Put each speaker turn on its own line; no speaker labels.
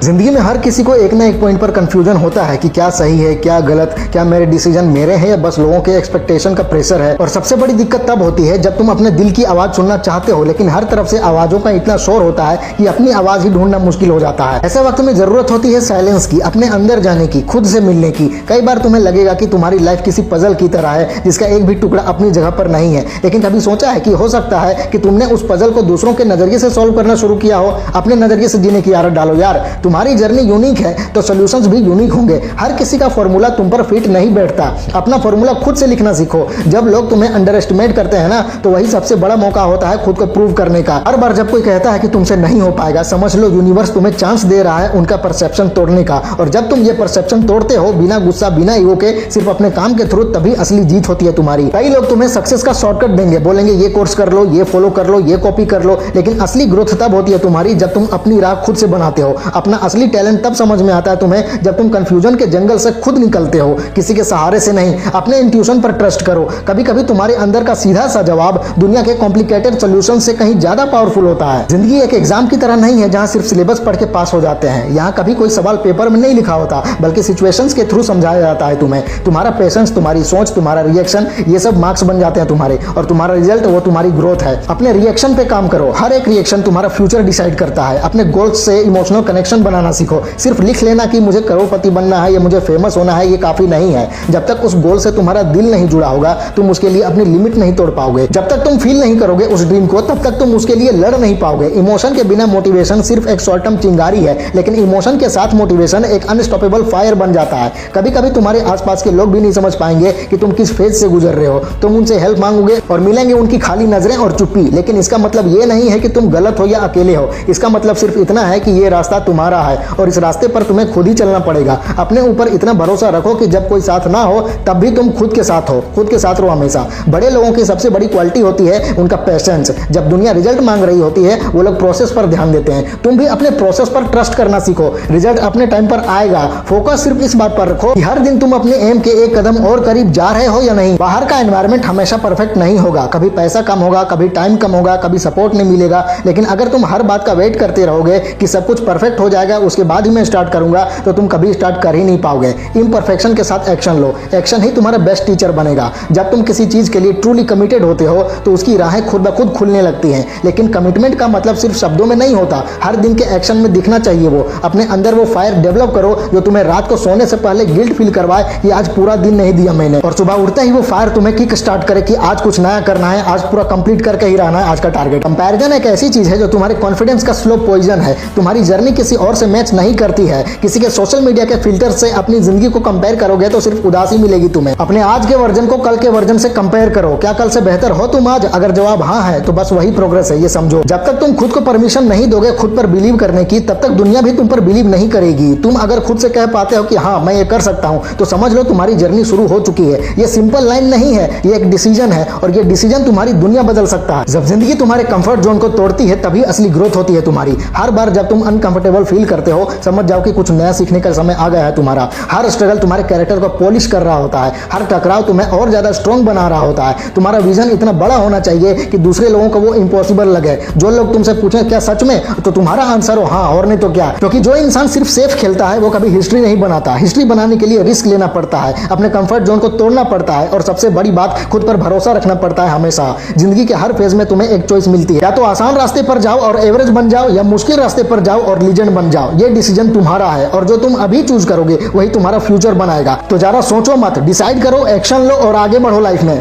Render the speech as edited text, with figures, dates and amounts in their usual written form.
जिंदगी में हर किसी को एक ना एक पॉइंट पर कंफ्यूजन होता है कि क्या सही है, क्या गलत, क्या मेरे डिसीजन मेरे हैं या बस लोगों के एक्सपेक्टेशन का प्रेशर है। और सबसे बड़ी दिक्कत तब होती है जब तुम अपने दिल की आवाज सुनना चाहते हो लेकिन हर तरफ से आवाजों का इतना शोर होता है कि अपनी आवाज ही ढूंढना मुश्किल हो जाता है। ऐसे वक्त में जरूरत होती है साइलेंस की, अपने अंदर जाने की, खुद से मिलने की। कई बार तुम्हें लगेगा कि तुम्हारी लाइफ किसी पजल की तरह है जिसका एक भी टुकड़ा अपनी जगह पर नहीं है, लेकिन कभी सोचा है कि हो सकता है कि तुमने उस पजल को दूसरों के नजरिए से सॉल्व करना शुरू किया हो। अपने नजरिए से जीने की आदत डालो यार। तुम्हारी जर्नी यूनिक है तो सॉल्यूशंस भी यूनिक होंगे। हर किसी का फॉर्मूला तुम पर फिट नहीं बैठता। अपना फॉर्मूला खुद से लिखना सीखो। जब लोग तुम्हें अंडर एस्टिमेट करते हैं ना, तो वही सबसे बड़ा मौका होता है खुद को प्रूव करने का। हर बार जब कोई कहता है कि तुमसे नहीं हो पाएगा, समझ लो यूनिवर्स तुम्हें चांस दे रहा है उनका परसेप्शन तोड़ने का। और जब तुम ये परसेप्शन तोड़ते हो बिना गुस्सा, बिना ईगो के, सिर्फ अपने काम के थ्रू, तभी असली जीत होती है तुम्हारी। कई लोग तुम्हें सक्सेस का शॉर्टकट देंगे, बोलेंगे ये कोर्स कर लो, ये फॉलो कर लो, ये कॉपी कर लो, लेकिन असली ग्रोथ तब होती है तुम्हारी जब तुम अपनी राह खुद से बनाते हो। अपना असली टैलेंट तब समझ में आता है तुम्हें जब तुम कंफ्यूजन के जंगल से खुद निकलते हो, किसी के सहारे से नहीं। अपने इंट्यूशन पर ट्रस्ट करो। कभी कभी तुम्हारे अंदर का सीधा सा जवाब दुनिया के कॉम्प्लिकेटेड सॉल्यूशन से कहीं ज्यादा पावरफुल होता है। जिंदगी एक एग्जाम की तरह नहीं है जहां सिर्फ सिलेबस पढ़ के पास हो जाते हैं। यहाँ कभी कोई सवाल पेपर में नहीं लिखा होता, बल्कि सिचुएशंस के थ्रू समझाया जाता है तुम्हें। तुम्हारा पेशेंस, तुम्हारी सोच, तुम्हारा रिएक्शन, ये सब मार्क्स बन जाते हैं तुम्हारे, और तुम्हारा रिजल्ट वो तुम्हारी ग्रोथ है। अपने रिएक्शन पे काम करो। हर एक रिएक्शन तुम्हारा फ्यूचर डिसाइड करता है। अपने गोल्स से इमोशनल कनेक्शन बनाना सीखो। सिर्फ लिख लेना कि मुझे करोड़पति बनना है या मुझे फेमस होना है, ये काफी नहीं है। जब तक उस गोल से तुम्हारा दिल नहीं जुड़ा होगा, तुम उसके लिए अपनी लिमिट नहीं तोड़ पाओगे। जब तक तुम फील नहीं करोगे उस ड्रीम को, तब तक तुम उसके लिए लड़ नहीं पाओगे। इमोशन के बिना मोटिवेशन सिर्फ एक शॉर्ट टर्म चिंगारी है, लेकिन इमोशन के साथ मोटिवेशन एक अनस्टॉपेबल फायर बन जाता है। कभी कभी तुम्हारे आसपास के लोग भी नहीं समझ पाएंगे कि तुम किस फेज से गुजर रहे हो। तुम उनसे हेल्प मांगोगे और मिलेंगे उनकी खाली नजरें और चुप्पी, लेकिन इसका मतलब ये नहीं है कि तुम गलत हो या अकेले हो। इसका मतलब सिर्फ इतना है कि ये रास्ता तुम्हारा है और इस रास्ते पर तुम्हें खुद ही चलना पड़ेगा। अपने ऊपर इतना भरोसा रखो कि जब कोई साथ ना हो तब भी तुम खुद के साथ हो। खुद के साथ रहो हमेशा। बड़े लोगों की सबसे बड़ी क्वालिटी होती है उनका पेशेंस। जब दुनिया रिजल्ट मांग रही होती है, वो लोग प्रोसेस पर ध्यान देते हैं। तुम भी अपने प्रोसेस पर ट्रस्ट करना सीखो। रिजल्ट अपने टाइम पर आएगा। फोकस सिर्फ इस बात पर रखो कि हर दिन तुम अपने एम के एक कदम और करीब जा रहे हो या नहीं। बाहर का एनवायरनमेंट हमेशा परफेक्ट नहीं होगा। कभी पैसा कम होगा, कभी टाइम कम होगा, कभी सपोर्ट नहीं मिलेगा, लेकिन अगर तुम हर बात का वेट करते रहोगे कि सब कुछ परफेक्ट हो जाएगा उसके बाद ही मैं स्टार्ट करूंगा, तो तुम कभी स्टार्ट कर ही नहीं पाओगे। इम्परफेक्शन के साथ एक्शन लो। एक्शन ही तुम्हारा बेस्ट टीचर बनेगा। जब तुम किसी चीज के लिए ट्रूली कमिटेड होते हो तो उसकी राहें खुद ब खुद खुलने लगती हैं। लेकिन कमिटमेंट का मतलब सिर्फ शब्दों में नहीं होता, हर दिन के एक्शन में दिखना चाहिए। वो अपने अंदर वो फायर डेवलप करो जो तुम्हें रात को सोने से पहले गिल्ट फील करवाए कि आज पूरा दिन नहीं दिया मैंने, और सुबह उठते ही वो फायर तुम्हें किक स्टार्ट करे कि आज कुछ नया करना है, आज पूरा कंप्लीट करके ही रहना है आज का टारगेट। कंपैरिजन एक ऐसी चीज है जो तुम्हारे कॉन्फिडेंस का स्लो पॉइजन है। तुम्हारी जर्नी किसी और से मैच नहीं करती है। किसी के सोशल मीडिया के फिल्टर से अपनी जिंदगी को कंपेयर करोगे तो सिर्फ उदासी मिलेगी तुम्हें। अपने आज के वर्जन को कल के वर्जन से कंपेयर करो। क्या कल से बेहतर हो तुम आज? अगर जवाब हाँ है तो बस वही प्रोग्रेस है, ये समझो। जब तक तुम खुद को परमिशन नहीं दोगे खुद पर बिलीव करने की, तब तक दुनिया भी तुम पर बिलीव नहीं करेगी। तुम अगर खुद से कह पाते हो कि हाँ मैं ये कर सकता हूँ, तो समझ लो तुम्हारी जर्नी शुरू हो चुकी है। ये सिंपल लाइन नहीं है, ये एक डिसीजन है, और ये डिसीजन तुम्हारी दुनिया बदल सकता है। जब जिंदगी तुम्हारे कंफर्ट जोन को तोड़ती है तभी असली ग्रोथ होती है तुम्हारी। हर बार जब तुम अनकंफर्टेबल फील करते हो, समझ जाओ कि कुछ नया सीखने का समय आ गया है तुम्हारा। हर स्ट्रगल तुम्हारे कैरेक्टर को पॉलिश कर रहा होता है। हर टकराव तुम्हें और ज्यादा स्ट्रॉन्ग बना रहा होता है। तुम्हारा विजन इतना बड़ा होना चाहिए कि दूसरे लोगों को वो इम्पॉसिबल लगे। जो लोग तुमसे पूछें क्या सच में, तो तुम्हारा आंसर हो हाँ, और नहीं तो क्या। क्योंकि जो इंसान सिर्फ सेफ खेलता है वो कभी हिस्ट्री नहीं बनाता। हिस्ट्री बनाने के लिए रिस्क लेना पड़ता है, अपने कंफर्ट जोन को तोड़ना पड़ता है, और सबसे बड़ी बात खुद पर भरोसा रखना पड़ता है हमेशा। जिंदगी के हर फेज में तुम्हें एक चॉइस मिलती है, या तो आसान रास्ते पर जाओ और एवरेज बन जाओ, या मुश्किल रास्ते पर जाओ और लीजेंड बन जाओ। ये डिसीजन तुम्हारा है, और जो तुम अभी चूज करोगे वही तुम्हारा फ्यूचर बनाएगा। तो जरा सोचो मत, डिसाइड करो, एक्शन लो और आगे बढ़ो लाइफ में।